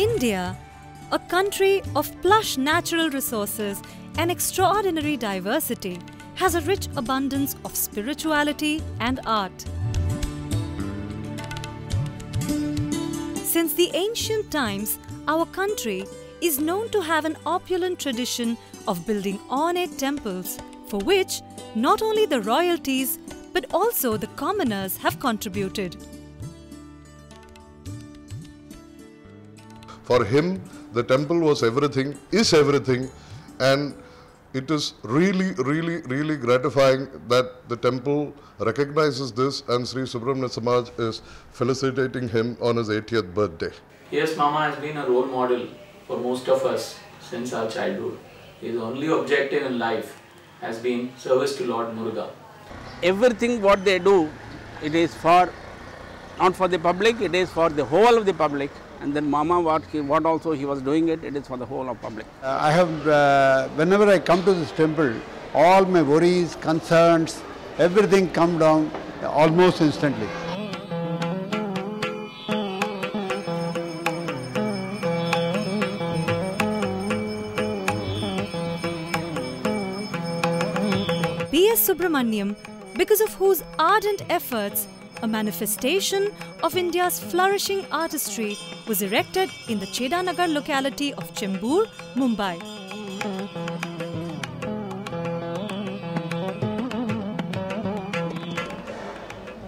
India, a country of plush natural resources and extraordinary diversity, has a rich abundance of spirituality and art. Since the ancient times, our country is known to have an opulent tradition of building ornate temples, for which not only the royalties but also the commoners have contributed. For him, the temple was everything, is everything, and it is really gratifying that the temple recognizes this, and Sri Subramaniyan Samaj is felicitating him on his 80th birthday. Yes, Mama has been a role model for most of us since our childhood. His only objective in life has been service to Lord Murugan. Everything what they do, it is for, not for the public, it is for the whole of the public. And then Mama, what also he was doing it is for the whole of public. I have, whenever I come to this temple, all my worries, concerns, everything come down almost instantly. P.S. Subramaniyan, because of whose ardent efforts a manifestation of India's flourishing artistry was erected in the Chedanagar locality of Chembur, Mumbai.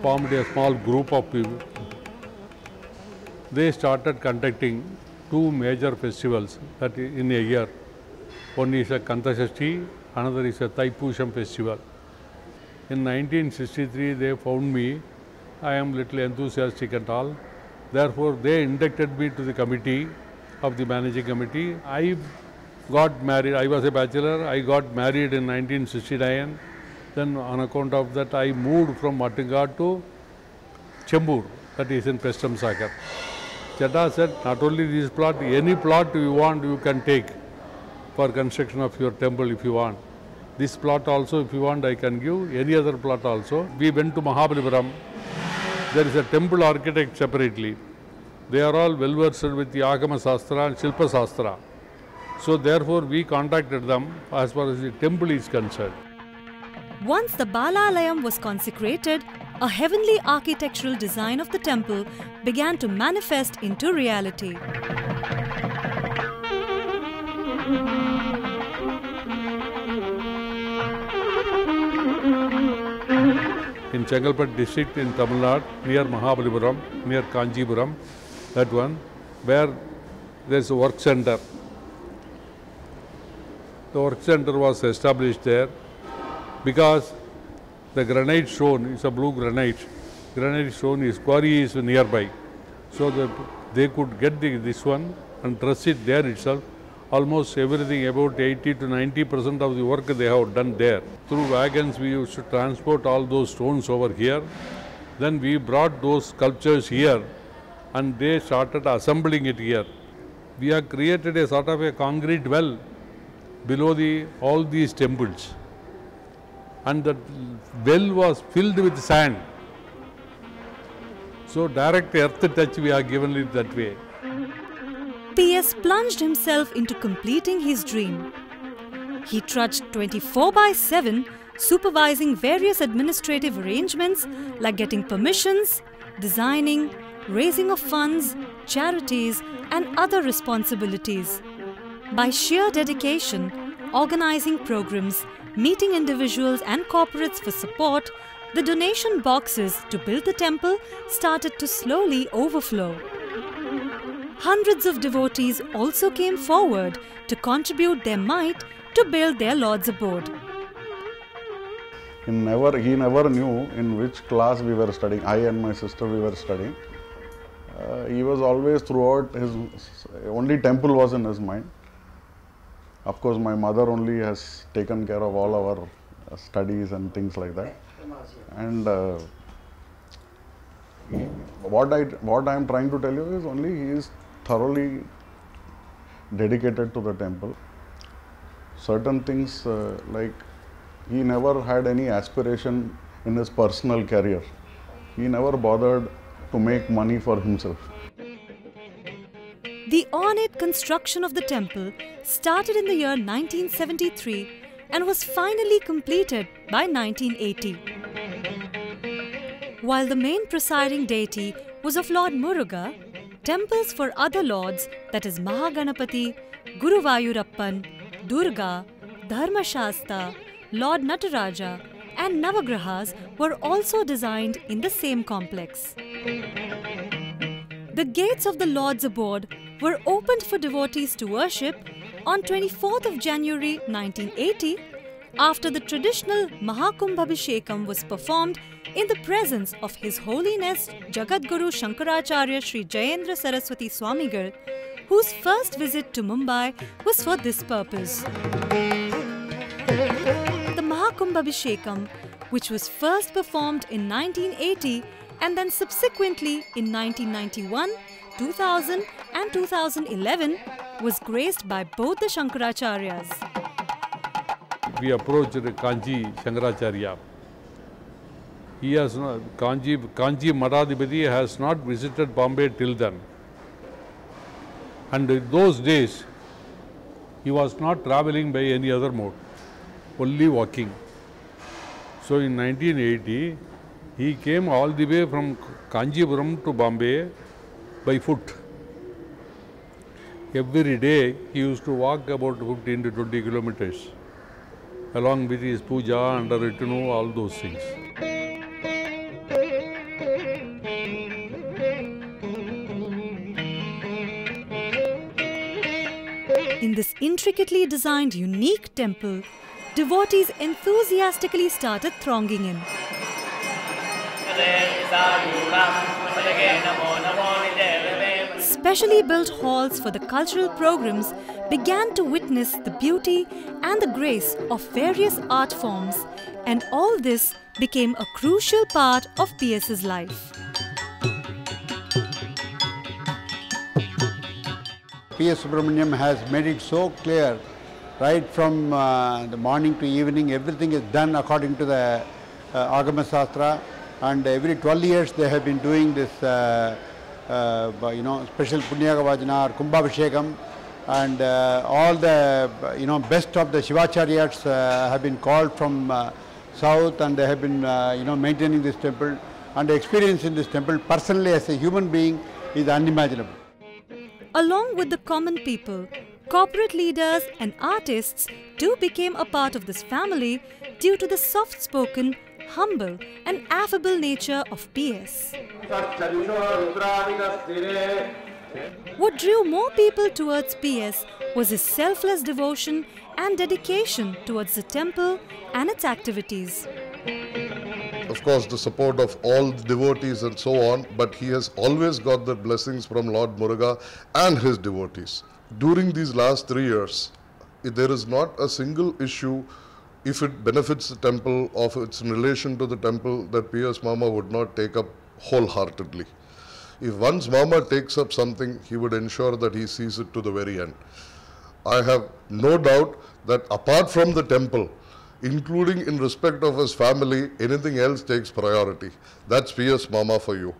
Formed a small group of people. They started conducting two major festivals that in a year. One is a Kantashashti, another is a Thaipusham festival. In 1963, they found me. I am little enthusiastic and all. Therefore, they inducted me to the committee of the managing committee. I got married. I was a bachelor. I got married in 1969. Then, on account of that, I moved from Mattinga to Chembur, that is in Preston Sagar. Chetta said, not only this plot, any plot you want, you can take for construction of your temple if you want. This plot also, if you want, I can give. Any other plot also. We went to Mahabalipuram. There is a temple architect separately. They are all well versed with the Agama Sastra and Shilpa Sastra. So therefore we contacted them as far as the temple is concerned. Once the Balalayam was consecrated, a heavenly architectural design of the temple began to manifest into reality. In Chengalpattu district in Tamil Nadu, near Mahabalipuram, near Kanjipuram, that one, where there is a work center. The work center was established there because the granite stone is a blue granite. Granite stone is quarry is nearby. So that they could get this one and trust it there itself. Almost everything, about 80 to 90% of the work they have done there. Through wagons we used to transport all those stones over here. Then we brought those sculptures here and they started assembling it here. We have created a sort of a concrete well below all these temples. And that well was filled with sand. So direct earth touch we are given it that way. P.S. plunged himself into completing his dream. He trudged 24/7, supervising various administrative arrangements like getting permissions, designing, raising of funds, charities, and other responsibilities. By sheer dedication, organizing programs, meeting individuals and corporates for support, the donation boxes to build the temple started to slowly overflow. Hundreds of devotees also came forward to contribute their might to build their Lord's abode. He never knew in which class we were studying. I and my sister, we were studying. He was always throughout, his only temple was in his mind. Of course, my mother only has taken care of all our studies and things like that. And what I am trying to tell you is only he is thoroughly dedicated to the temple. Certain things like he never had any aspiration in his personal career. He never bothered to make money for himself. The ornate construction of the temple started in the year 1973 and was finally completed by 1980. While the main presiding deity was of Lord Murugan, temples for other lords, that is Mahaganapati, Guruvayurappan, Durga, Dharmashasta, Lord Nataraja and Navagrahas were also designed in the same complex. The gates of the Lord's abode were opened for devotees to worship on 24th of January 1980 after the traditional Mahakumbhabhishekam was performed in the presence of His Holiness Jagadguru Shankaracharya Sri Jayendra Saraswati Swamigal, whose first visit to Mumbai was for this purpose. The Mahakumbhabhishekam, which was first performed in 1980 and then subsequently in 1991, 2000 and 2011, was graced by both the Shankaracharyas. We approached Kanji Shankaracharya. He has not, Kanji Madhadipati has not visited Bombay till then. And in those days, he was not travelling by any other mode, only walking. So in 1980, he came all the way from Kanjipuram to Bombay by foot. Every day, he used to walk about 15 to 20 kilometers, along with his puja and retinue, all those things. In this intricately designed unique temple, devotees enthusiastically started thronging in. Specially built halls for the cultural programs began to witness the beauty and the grace of various art forms, and all this became a crucial part of PS's life. PS Subramaniyan has made it so clear, right from the morning to evening, everything is done according to the Agama Shastra, and every 12 years they have been doing this special Punyagavajana or Kumbhabhishekam, and all the best of the Shivacharyas have been called from south, and they have been maintaining this temple, and the experience in this temple personally as a human being is unimaginable. Along with the common people, corporate leaders and artists too became a part of this family due to the soft-spoken, humble and affable nature of PS. What drew more people towards PS was his selfless devotion and dedication towards the temple and its activities. Of course, the support of all the devotees and so on, but he has always got the blessings from Lord Murugan and his devotees. During these last 3 years, there is not a single issue, if it benefits the temple, of its relation to the temple, that PS Mama would not take up wholeheartedly. If once Mama takes up something, he would ensure that he sees it to the very end. I have no doubt that apart from the temple, including in respect of his family, anything else takes priority. That's PS Mama for you.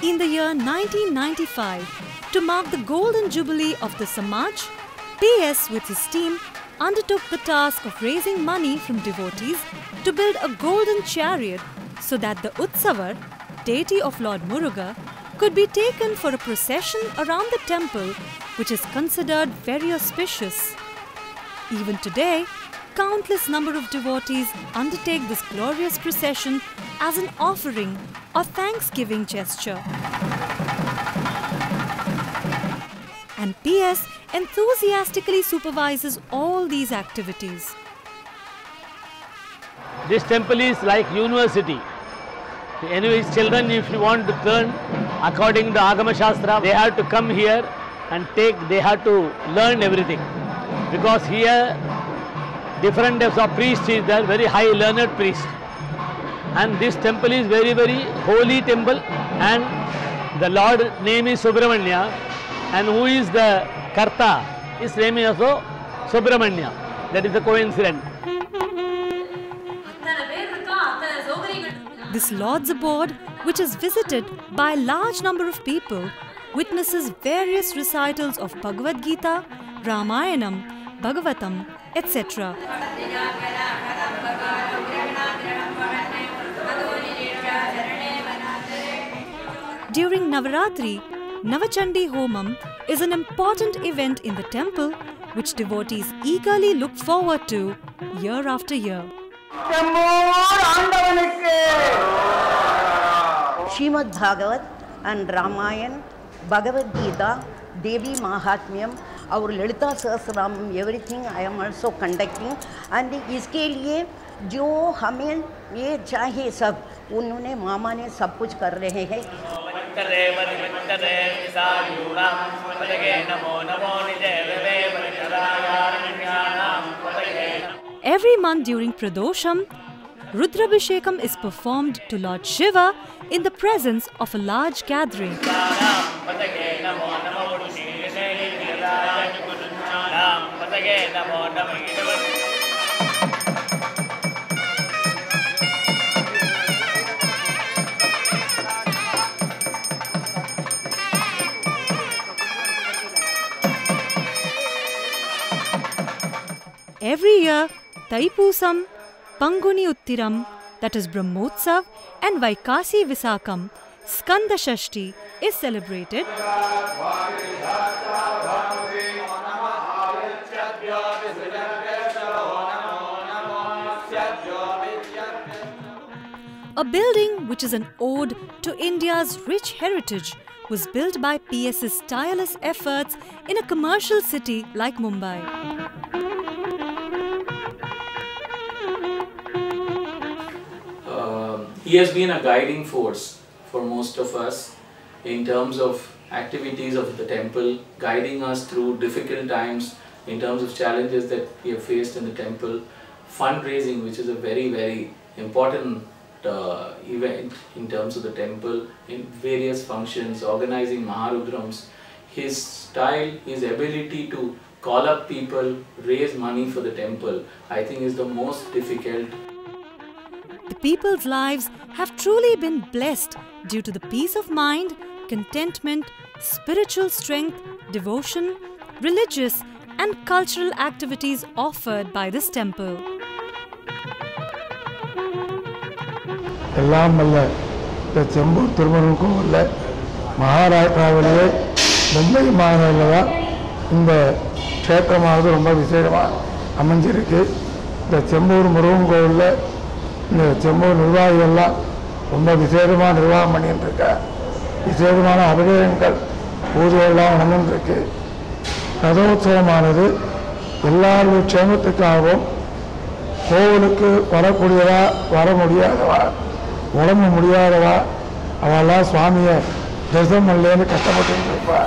In the year 1995, to mark the golden jubilee of the Samaj, PS with his team undertook the task of raising money from devotees to build a golden chariot so that the Utsavar, deity of Lord Murugan, could be taken for a procession around the temple, which is considered very auspicious. Even today, countless number of devotees undertake this glorious procession as an offering or thanksgiving gesture. And PS enthusiastically supervises all these activities. This temple is like university. Anyways, children, if you want to learn according to Agama Shastra, they have to come here and they have to learn everything. Because here, different types of priests is there, very high learned priest. And this temple is very, very holy temple, and The Lord name is Subramaniya, and who is the Karta? His name is also Subramaniya. That is the coincidence. This Lord's Abode, which is visited by a large number of people, witnesses various recitals of Bhagavad Gita, Ramayanam, Bhagavatam, etc. During Navaratri, Navachandi Homam is an important event in the temple which devotees eagerly look forward to year after year. Srimad Bhagavat and Ramayan, Bhagavad Gita, Devi Mahatmyam, our Lalita Sahasranam, everything I am also conducting, and इसके लिए जो हमें ये चाहिए सब उन्होंने मामा ने सब कुछ कर रहे हैं. Every month during Pradosham, Rudrabhishekam is performed to Lord Shiva in the presence of a large gathering. Every year, Thaipusam, Panguni Uttiram, that is Brahmotsav, and Vaikasi Visakam, Skanda Shashti, is celebrated. A building which is an ode to India's rich heritage was built by PS's tireless efforts in a commercial city like Mumbai. He has been a guiding force for most of us in terms of activities of the temple, guiding us through difficult times in terms of challenges that we have faced in the temple, fundraising, which is a very, very important event in terms of the temple, in various functions, organizing Maharudrams. His style, his ability to call up people, raise money for the temple, I think is the most difficult. The people's lives have truly been blessed due to the peace of mind, contentment, spiritual strength, devotion, religious and cultural activities offered by this temple. எல்லாம் வல்ல இந்த செம்பூர் திருமணம் கோவிலில் மகாராஷ்டிராவிலேயே மும்பை மாநகரில் தான் இந்த க்ஷேத்திரமானது ரொம்ப விசேஷமாக அமைஞ்சிருக்கு. இந்த செம்பூர் முருகன் கோவிலில் இந்த செம்பூர் நிர்வாகிகள்லாம் ரொம்ப விசேஷமாக நிர்வாகம் பண்ணிட்டுருக்க. விசேஷமான அபிஷேகங்கள் பூஜைகள்லாம் நடந்துருக்கு. ரதோத்சவமானது எல்லாருடைய க்ஷேமத்துக்காகவும் கோவிலுக்கு வரக்கூடியவா வர முடியாதவா உடம்பு முடியாதவா அவெல்லாம் சுவாமியை தரிசனம் பண்ணலேன்னு கஷ்டப்பட்டு இருப்பா.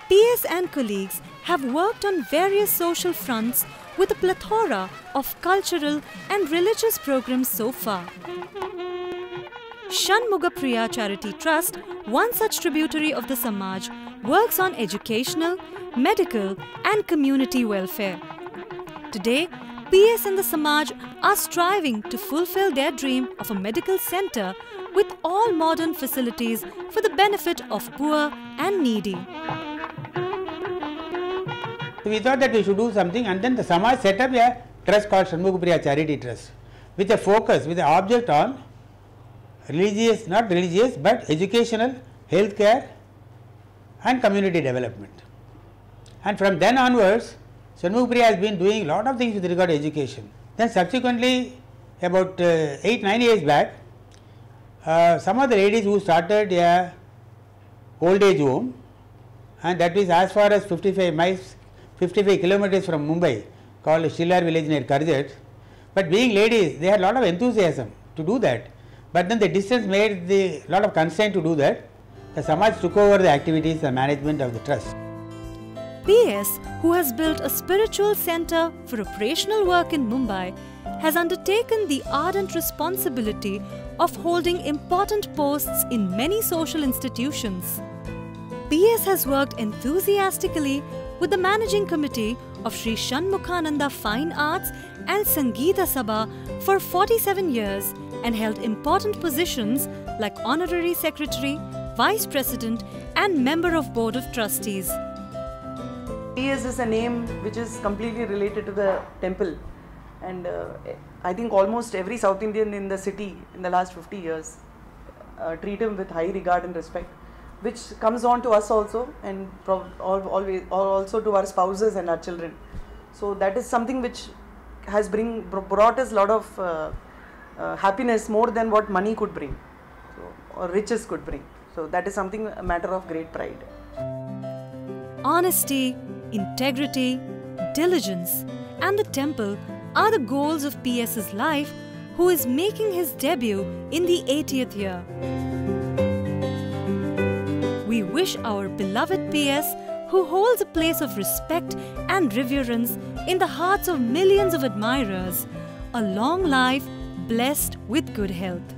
PS and colleagues have worked on various social fronts with a plethora of cultural and religious programs so far. Shanmugapriya Charity Trust, one such tributary of the Samaj, works on educational, medical and community welfare. Today, PS and the Samaj are striving to fulfill their dream of a medical center with all modern facilities for the benefit of poor and needy. We thought that we should do something, and then the Samaj set up a trust called Shanmugapriya Charity Trust with a focus, with an object on religious, not religious, but educational, healthcare and community development. And from then onwards, Shanmugapriya has been doing a lot of things with regard to education. Then subsequently, about 8-9 years back, some of the ladies who started a old age home, and that is as far as 55 miles, 55 kilometers from Mumbai, called Shillar village near Karjat. But being ladies, they had a lot of enthusiasm to do that. But then the distance made a lot of constraint to do that. The Samaj took over the activities and management of the trust. PS, who has built a spiritual center for operational work in Mumbai, has undertaken the ardent responsibility of holding important posts in many social institutions. PS has worked enthusiastically with the managing committee of Sri Shanmukhananda Fine Arts and Sangeeta Sabha for 47 years and held important positions like Honorary Secretary, Vice President and Member of Board of Trustees. PS is a name which is completely related to the temple, and I think almost every South Indian in the city in the last 50 years treat him with high regard and respect, which comes on to us also, and always also to our spouses and our children. So that is something which has brought us a lot of happiness, more than what money could bring, or riches could bring. So that is something, a matter of great pride. Honesty, integrity, diligence and the temple are the goals of PS's life, who is making his debut in the 80th year. We wish our beloved PS, who holds a place of respect and reverence in the hearts of millions of admirers, a long life blessed with good health.